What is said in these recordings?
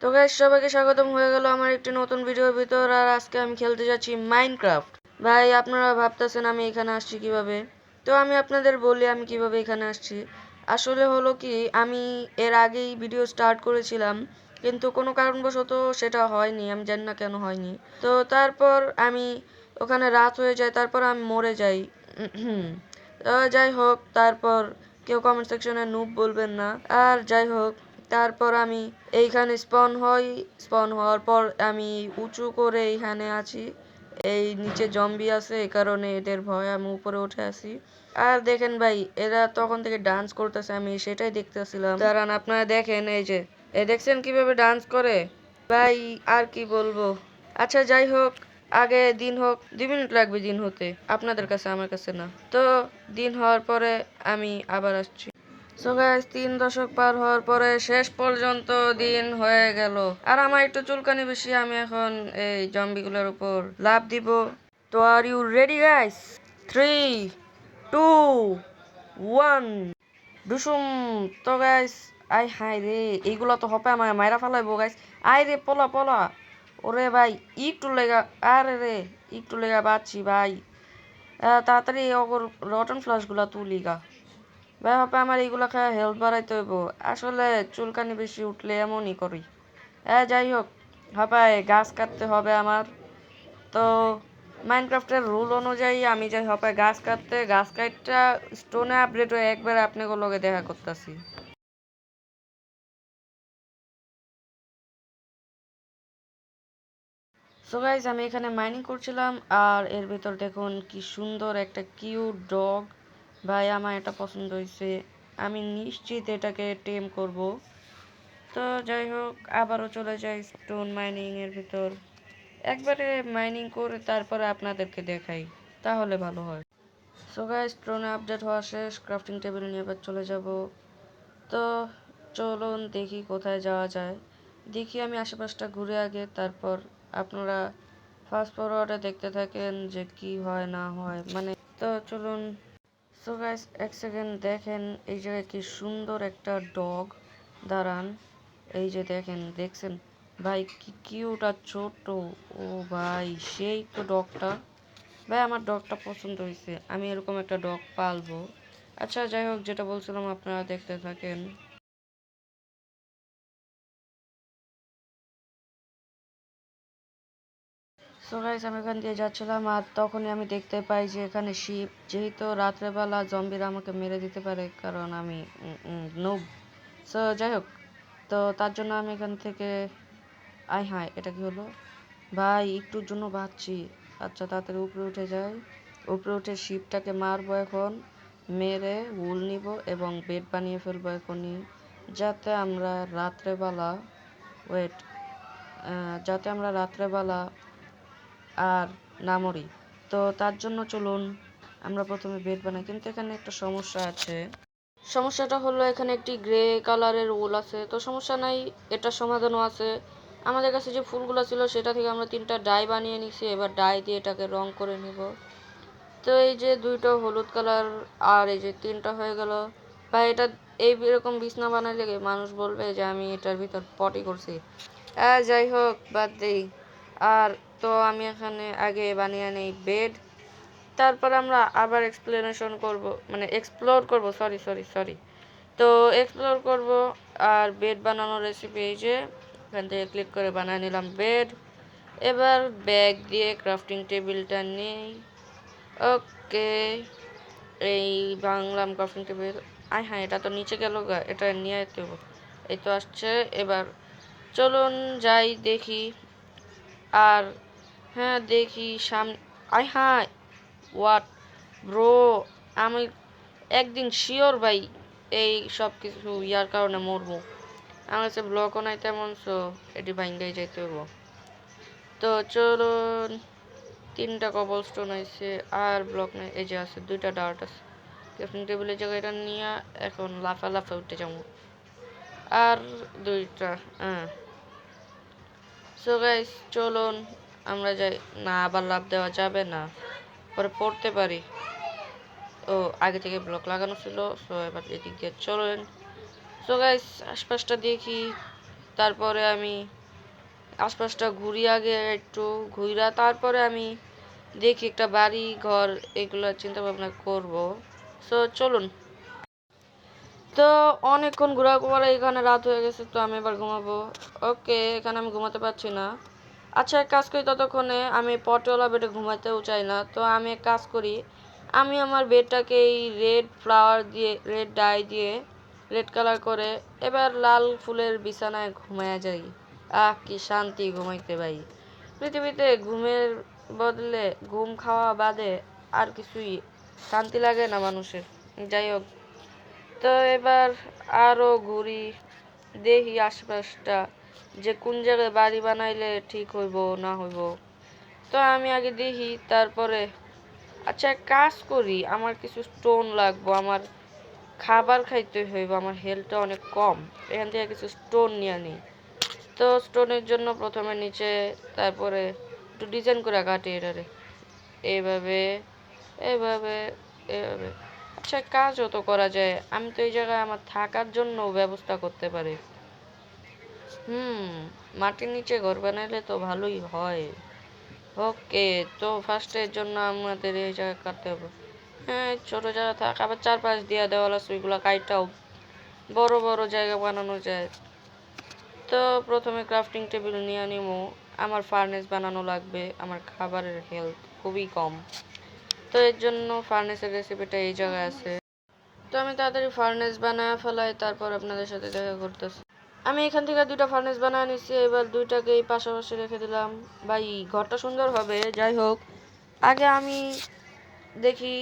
তো গাইস, সবাইকে স্বাগতম হয়ে গেল আমার একটি নতুন ভিডিওর ভিতর। আর আজকে আমি খেলতে যাচ্ছি মাইনক্রাফট। ভাই, আপনারা ভাবতেছেন আমি এখানে আসছি কিভাবে। তো আমি আপনাদের বলি আমি কিভাবে এখানে আসছি। আসলে হলো কি, আমি এর আগেই ভিডিও স্টার্ট করেছিলাম, কিন্তু কোনো কারণবশত সেটা হয়নি, আমি জানি না কেন হয়নি। তো তারপর আমি ওখানে রাত হয়ে যায়, তারপর আমি মরে যাই। যাই হোক, তারপর কেউ কমেন্ট সেকশনে নুব বলবেন না। আর যাই হোক, তারপর আমি এইখানে স্পন হওয়ার পর আমি উঁচু করে এইখানে আছি। এই নিচে জম্বি আছে, এই কারণে এদের ভয় আমি উপরে উঠে আসি। আর দেখেন ভাই, এরা তখন থেকে ডান্স করতেছে, আমি সেটাই দেখতেছিলাম। দাঁড়ান, আপনারা দেখেন, এই যে দেখছেন কিভাবে ডান্স করে। ভাই, আর কি বলবো। আচ্ছা যাই হোক, আগে দিন হোক, 2 মিনিট লাগবে দিন হতে, আপনাদের কাছে, আমার কাছে না। তো দিন হওয়ার পরে আমি আবার আসছি। সো গাইস, 3 দশক পার হওয়ার পরে শেষ পর্যন্ত দিন হয়ে গেল। আর আমার একটু চুলকানি বেশি, আমি এখন এই জম্বিগুলোর উপর লাফ দিব। তো আর ইউ রেডি গাইস? 3, 2, 1, ডুসুম। তো গাইস, আই হাই রে, এইগুলা তো হবে আমার মাইরা ফেলাইবো গাইস। আই রে, পলা পলা। ওরে ভাই, একটু লেগা, আরে রে, একটু লেগা বাঁচছি ভাই। তাড়াতাড়ি ওর রটন ফ্লাশগুলা তুলি গা। ভাই হবে আমার এইগুলা খায় হেলথ বাড়াইতে হইব। আসলে চুলকানি বেশি উঠলে এমনই করি। যাই হোক, হবে গাছ কাটতে হবে আমার। তো মাইনক্রাফটের রুল অনুযায়ী আমি যাই হবে গাছ কাটতে, গাছ কাটটা স্টোনে আপডেট হয়ে একবার আপনাকে লগে দেখা করতেছি। সো গাইজ, আমি এখানে মাইনিং করছিলাম, আর এর ভেতর দেখুন কি সুন্দর একটা কিউট ডগ। ভাই, আমার এটা পছন্দ হয়েছে, আমি নিশ্চিত এটাকে টেম করব। তো যাই হোক, আবারও চলে যাই স্টোন মাইনিং এর ভিতর। একবারে মাইনিং করে তারপরে আপনাদেরকে দেখাই, তাহলে ভালো হয়। সো গাইস, স্টোনে আপডেট হওয়া শেষ, ক্রাফটিং টেবিল নিয়ে এবার চলে যাব। তো চলুন দেখি কোথায় যাওয়া যায়। দেখি আমি আশেপাশটা ঘুরে আগে, তারপর আপনারা ফাস্ট ফরওয়ার্ডে দেখতে থাকেন যে কি হয় না হয়, মানে। তো চলুন। সো গাইস, এক সেকেন্ড দেখেন, এই জায়গায় কি সুন্দর একটা ডগ। দাঁড়ান, এই যে দেখেন, দেখছেন ভাই কি কিউট আর ছোট। ও ভাই, সেই তো ডগটা। ভাই, আমার ডগটা পছন্দ হয়েছে, আমি এরকম একটা ডগ পালবো। আচ্ছা যাই হোক, যেটা বলছিলাম আপনারা দেখতে থাকেন। সো গাইস, আমি এখান দিয়ে যাচ্ছিলাম, আর তখনই আমি দেখতে পাই যে এখানে শিপ, যেহেতু রাত্রেবেলা জম্বিরা আমাকে মেরে দিতে পারে, কারণ আমি নুব। সো যাই হোক, তো তার জন্য আমি এখান থেকে, আই হায়, এটা কি হলো ভাই, একটুর জন্য বাঁচছি। আচ্ছা, তাড়াতাড়ি উপরে উঠে যাই। উপরে উঠে শিপটাকে মারবো এখন, মেরে উল নিব এবং বেড বানিয়ে ফেলবো এখনই, যাতে আমরা রাত্রেবেলা, ওয়েট, যাতে আমরা রাত্রেবেলা আর না মরি। তো তার জন্য চলুন আমরা প্রথমে বেড বানাই, কিন্তু এখানে একটা সমস্যা আছে। সমস্যাটা হলো এখানে একটি গ্রে কালারের উল আছে। তো সমস্যা নাই, এটার সমাধানও আছে। আমাদের কাছে যে ফুলগুলো ছিল সেটা থেকে আমরা 3টা ডাই বানিয়ে নিছি, এবার ডাই দিয়ে এটাকে রং করে নিব। তো এই যে 2টা হলুদ কালার, আর এই যে 3টা হয়ে গেল। বা এটা এইরকম বিছনা বানাইলে মানুষ বলবে যে আমি এটার ভিতর পটি করছি। যাই হোক, বাদ দেই। আর তো আমি এখানে আগে বানিয়ে নেই বেড, তারপর আমরা আবার এক্সপ্লেনেশন করব, মানে এক্সপ্লোর করব, সরি সরি সরি। তো এক্সপ্লোর করব। আর বেড বানানোর রেসিপি এই যে, এখান থেকে ক্লিক করে বানিয়ে নিলাম বেড। এবার ব্যাগ দিয়ে ক্রাফটিং টেবিলটা নেই। ওকে, এই বাংলাম ক্রাফটিং টেবিল। আয় হ্যাঁ, এটা তো নিচে গেল গা, এটা নিয়ে যেতে হবে। এই তো আসছে। এবার চলুন যাই দেখি। আর হ্যাঁ, দেখি সামনে। আয় হ্যাঁ, হোয়াট ব্রো, আমি একদিন শিওর ভাই এই সব কিছু ইয়ার কারণে মরবো। আমার কাছে ব্লকও নাই তেমন, সো এটি ভাঙ্গাই যাইতে হইব। তো চলুন, 3টা কবল স্টোন আছে, আর ব্লক নাই, এই যে আছে 2টা ডার্ট আছে। ক্রাফটিং টেবিলের জায়গায় এটা নিয়ে এখন লাফা লাফা উঠতে যাবো। আর 2টা, হ্যাঁ। সো গাইস, চলুন আমরা যাই। না, আবার লাফ দেওয়া যাবে না, পরে পড়তে পারি। ও, আগে থেকে ব্লক লাগানো ছিল, সো এবার এদিক দিয়ে চলেন। সো গাইস, আশপাশটা দেখি। তারপরে আমি আশপাশটা ঘুরি, আগে একটু ঘুরা তারপরে আমি দেখি একটা বাড়ি ঘর এগুলো চিন্তা ভাবনা করব। সো চলুন। তো অনেকক্ষণ ঘোরার পরে এখানে রাত হয়ে গেছে, তো আমি এবার ঘুমাবো। ওকে, এখানে আমি ঘুমাতে পারছি না। আচ্ছা, এক কাজ করি, ততক্ষণে আমি পটওয়ালা বেডে ঘুমাতেও চাই না, তো আমি এক কাজ করি, আমি আমার বেডটাকে এই রেড ফ্লাওয়ার দিয়ে, রেড ডাই দিয়ে রেড কালার করে এবার লাল ফুলের বিছানায় ঘুমায়া যাই। আহ, কি শান্তি ঘুমাইতে ভাই। পৃথিবীতে ঘুমের বদলে ঘুম খাওয়া বাদে আর কিছুই শান্তি লাগে না মানুষের। যাই হোক, তো এবার আরো ঘুরি, দেখি আশপাশটা যে কোন জায়গায় বাড়ি বানাইলে ঠিক হইব না হইব। তো আমি আগে দেখি, তারপরে আচ্ছা এক কাজ করি, আমার কিছু স্টোন লাগবো, আমার খাবার খাইতে হইব, আমার হেলথটা অনেক কম, এখান থেকে কিছু স্টোন নিয়ে নিই। তো স্টোনের জন্য প্রথমে নিচে, তারপরে একটু ডিজাইন করে কাটি এটারে, এইভাবে এইভাবে এইভাবে। আচ্ছা, কাজও তো করা যায়, আমি তো এই জায়গায় আমার থাকার জন্য ব্যবস্থা করতে পারি। মাটির নিচে ঘর বানাইলে তো ভালোই হয়। ওকে, তো ফার্স্টের জন্য আমাদের এই জায়গা কাটতে হবে। হ্যাঁ, ছোট জায়গা থাক, আবার চারপাশ দিয়ে দেওয়াল আছে, ওইগুলো কাইটাও বড় বড় জায়গা বানানো যায়। তো প্রথমে ক্রাফটিং টেবিল নিয়ে নিবো, আমার ফার্নেস বানানো লাগবে, আমার খাবারের হেলথ খুবই কম। তো এর জন্য ফার্নেসের রেসিপিটা এই জায়গায় আছে। তো আমি তাড়াতাড়ি ফার্নেস বানায় ফেলাই, তারপর আপনাদের সাথে দেখা করতেছি। আমি এখান থেকে দুইটা ফার্নেস বানায় নিচ্ছি, এবার দুইটাকে এই পাশাপাশি রেখে দিলাম। ভাই, ঘরটা সুন্দর হবে। যাই হোক, আগে আমি দেখি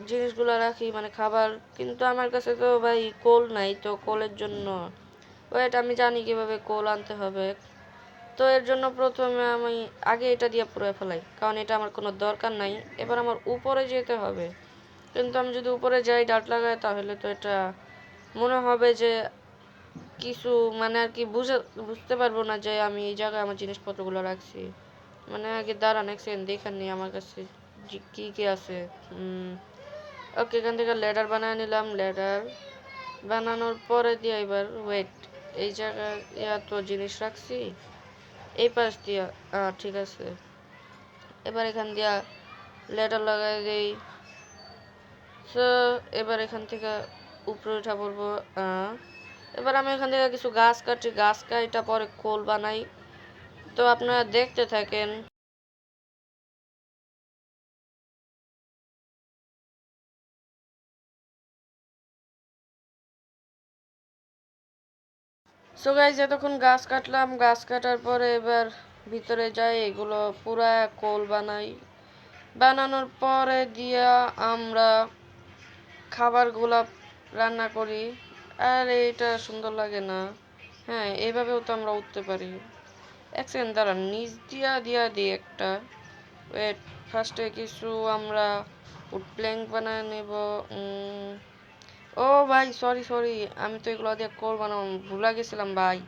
জিনিসগুলো রাখি, মানে খাবার, কিন্তু আমার কাছে তো ভাই কোল নাই, তো কোলের জন্য ওয়েট, আমি জানি কিভাবে কোল আনতে হবে। তো এর জন্য প্রথমে আমি আগে এটা দিয়ে পুরো ফেলাই, কারণ এটা আমার কোনো দরকার নাই। এবার আমার উপরে যেতে হবে, কিন্তু আমি যদি উপরে যাই ডাট লাগাই, তাহলে তো এটা মনে হবে যে কিছু, মানে আর কি বুঝতে পারবো না যে আমি এই জায়গায় আমার জিনিসপত্রগুলো রাখছি। মানে আগে দাঁড়ান, এক সেকেন্ড দেখেন নি আমার কাছে কি কি আছে। ওকে, এখান থেকে লেডার বানিয়ে নিলাম। লেডার বানানোর পরে দিয়ে এবার ওয়েট, এই জায়গায় এত জিনিস রাখছি, এই পাশ দিয়া ঠিক আছে। এবার এখান দিয়া লেডার লাগাই দিই। সো এবার এখান থেকে উপরে উঠা পড়বো। এবার আমি এখান থেকে কিছু গাছ কাটি, গাছ কাটা পরে কোল বানাই। তো আপনারা দেখতে থাকেন। সো গাইজ, এতক্ষণ গাছ কাটলাম, গাছ কাটার পরে এবার ভিতরে যাই, এগুলো পুরা কোল বানাই। বানানোর পরে দিয়া আমরা খাবারগুলো রান্না করি। আর এইটা সুন্দর লাগে না? হ্যাঁ, এইভাবেও তো আমরা উঠতে পারি। এক সেকেন্ড দাঁড়ান, নিচ দিয়া দিয়া দিই একটা। ওয়েট, ফার্স্টে কিছু আমরা উড প্ল্যাঙ্ক বানায় নেব। ও ভাই, সরি সরি, আমি তো এগুলো দিয়ে কোল বানাবো ভুলে গেছিলাম ভাই।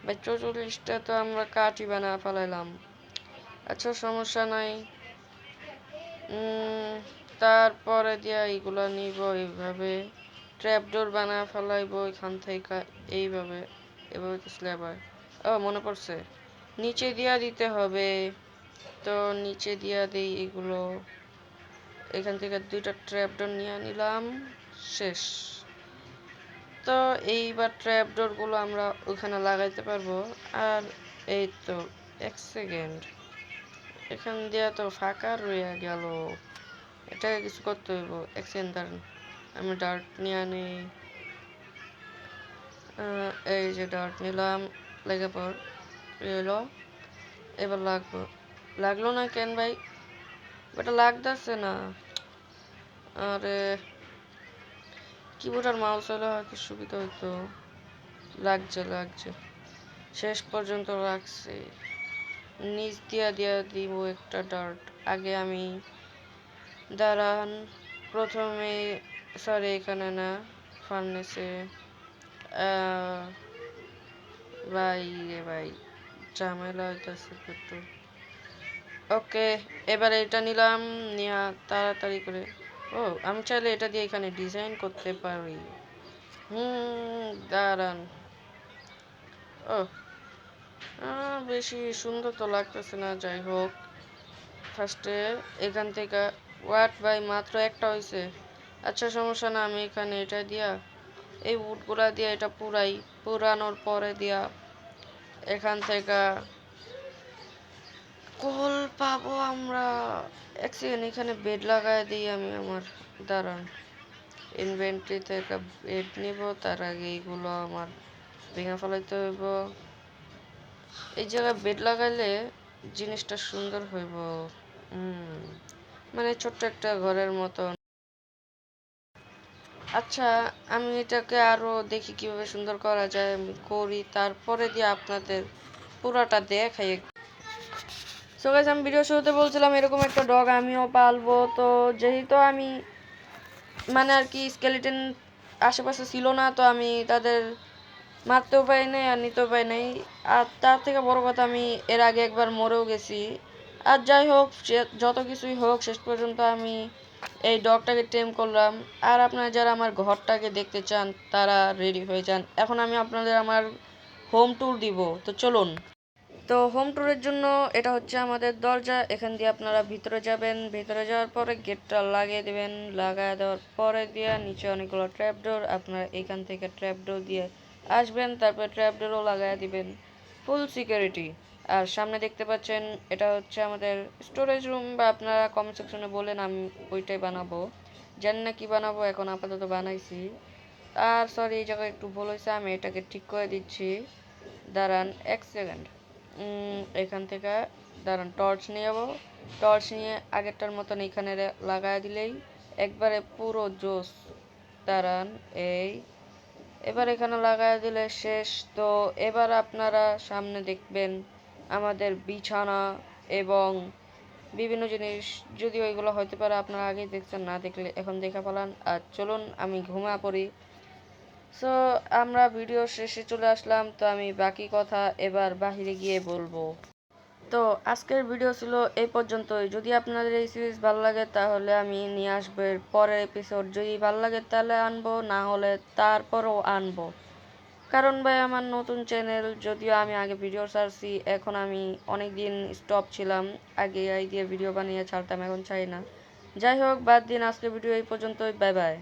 ভাই, 44টা তো আমরা কাঠই বানা ফেলাইলাম। আচ্ছা, সমস্যা নাই। তারপরে দিয়া এইগুলো নিব, এইভাবে ট্র্যাপডোর বানা ফেলাইবো এখান থেকে, এইভাবে এভাবে তো স্ল্যাব হয়। ও, মনে পড়ছে, নিচে দিয়া দিতে হবে। তো নিচে দিয়া দিই এগুলো। এখান থেকে দুইটা ট্র্যাপডোর নিয়ে নিলাম, শেষ। তো এইবার ট্র্যাপডোর গুলো আমরা ওখানে লাগাইতে পারবো। আর এই তো, এক সেকেন্ড, এখান দিয়া তো ফাঁকা রয়ে গেল, এটাকে কিছু করতে হইব। এক সেকেন্ড দাঁড়ান, আমি ডার্ট নিয়ে আনি। এই যে ডার্ট নিলাম, লেগে পর এলো। এবার লাগলো না কেন ভাই? এটা লাগতেছে না। আরে, কিবোর্ড আর মাউস হলে হয়তো সুবিধা হইতো। লাগছে, শেষ পর্যন্ত রাখছি। নিচ দিয়া দিয়া দিব একটা ডার্ট। আগে আমি, দাঁড়ান, প্রথমে, সরি এখানে না, ফার্নেসে। ভাই রে ভাই, ঝামেলা হইতেছে একটু। ওকে, এবার এটা নিলাম, নিয়া তাড়াতাড়ি করে। ও, আমি চাইলে এটা দিয়ে এখানে ডিজাইন করতে পারি। দাঁড়ান। ও, বেশি সুন্দর তো লাগতেছে না, যাই হোক। ফার্স্টে এখান থেকে ওয়াট ভাই মাত্র একটা হয়েছে। আচ্ছা সমস্যা না, আমি এখানে এটা দিয়া এই উডগুলা দিয়ে এটা পুরানোর পরে দিয়া এখান থেকে কল পাবো আমরা। এক সেকেন্ড, এখানে বেড লাগাই দিই আমি আমার। দাঁড়ান, ইনভেন্টরি থেকে বেড নিব, তার আগে এইগুলো আমার ভেঙে ফেলাইতে হইব। এই জায়গায় বেড লাগাইলে জিনিসটা সুন্দর হইব। মানে ছোট্ট একটা ঘরের মতন। আচ্ছা, আমি এটাকে আরো দেখি কিভাবে সুন্দর করা যায়, আমি করি, তারপরে দিয়ে আপনাদের পুরাটা দেখাই। সো গাইস, আমি ভিডিও শুরুতে বলছিলাম এরকম একটা ডগ আমিও পালবো। তো যেহেতু আমি মানে আর কি স্কেলিটন আশেপাশে ছিল না, তো আমি তাদের মারতেও পারি নাই আর নিতেও পারি নাই। আর তার থেকে বড় কথা, আমি এর আগে একবার মরেও গেছি। আর যাই হোক, যত কিছুই হোক, শেষ পর্যন্ত আমি এই ডগটাকে টেম করলাম। আর আপনারা যারা আমার ঘরটাকে দেখতে চান তারা রেডি হয়ে যান। এখন আমি আপনাদের আমার হোম ট্যুর দিব, তো চলুন। তো হোম ট্যুরের জন্য এটা হচ্ছে আমাদের দরজা। এখান দিয়ে আপনারা ভিতরে যাবেন, ভিতরে যাওয়ার পরে গেটটা লাগিয়ে দেবেন। লাগায় দেওয়ার পরে দিয়ে নিচে অনেকগুলো ট্র্যাপডোর, আপনারা এখান থেকে ট্র্যাপডোর দিয়ে আসবেন, তারপরে ট্র্যাপডোরও লাগায় দিবেন। ফুল সিকিউরিটি। আর সামনে দেখতে পাচ্ছেন এটা হচ্ছে আমাদের স্টোরেজ রুম, বা আপনারা কমেন্ট সেকশনে বলেন, আমি ওইটাই বানাবো। জানি না কি বানাবো, এখন আপাতত বানাইছি। আর সরি, এই জায়গায় একটু ভুল হয়েছে, আমি এটাকে ঠিক করে দিচ্ছি। দাঁড়ান এক সেকেন্ড। এখান থেকে দাঁড়ান, টর্চ নিয়ে যাবো। টর্চ নিয়ে আগেরটার মতন এখানে লাগাই দিলেই একবারে পুরো জোস। দাঁড়ান, এবার এখানে লাগাই দিলে শেষ। তো এবার আপনারা সামনে দেখবেন আমাদের বিছানা এবং বিভিন্ন জিনিস, যদিও এগুলো হতে পারে আপনারা আগেই দেখছেন, না দেখলে এখন দেখা ফেলান। আর চলুন আমি ঘুমা পড়ি। সো আমরা ভিডিও শেষে চলে আসলাম, তো আমি বাকি কথা এবার বাহিরে গিয়ে বলবো। তো আজকের ভিডিও ছিল এই পর্যন্তই। যদি আপনাদের এই সিরিজ ভালো লাগে তাহলে আমি নিয়ে আসবো এর পরের এপিসোড। যদি ভালো লাগে তাহলে আনবো, না হলে তারপরও আনবো। কারণ ভাই আমার নতুন চ্যানেল, যদিও আমি আগে ভিডিও ছাড়ছি, এখন আমি অনেক দিন স্টপ ছিলাম। আগে এই দিয়ে ভিডিও বানিয়ে ছাড়তাম, এখন ছাড়ি না। যাই হোক, বাদ দিন, আজকের ভিডিও এই পর্যন্তই। Bye bye.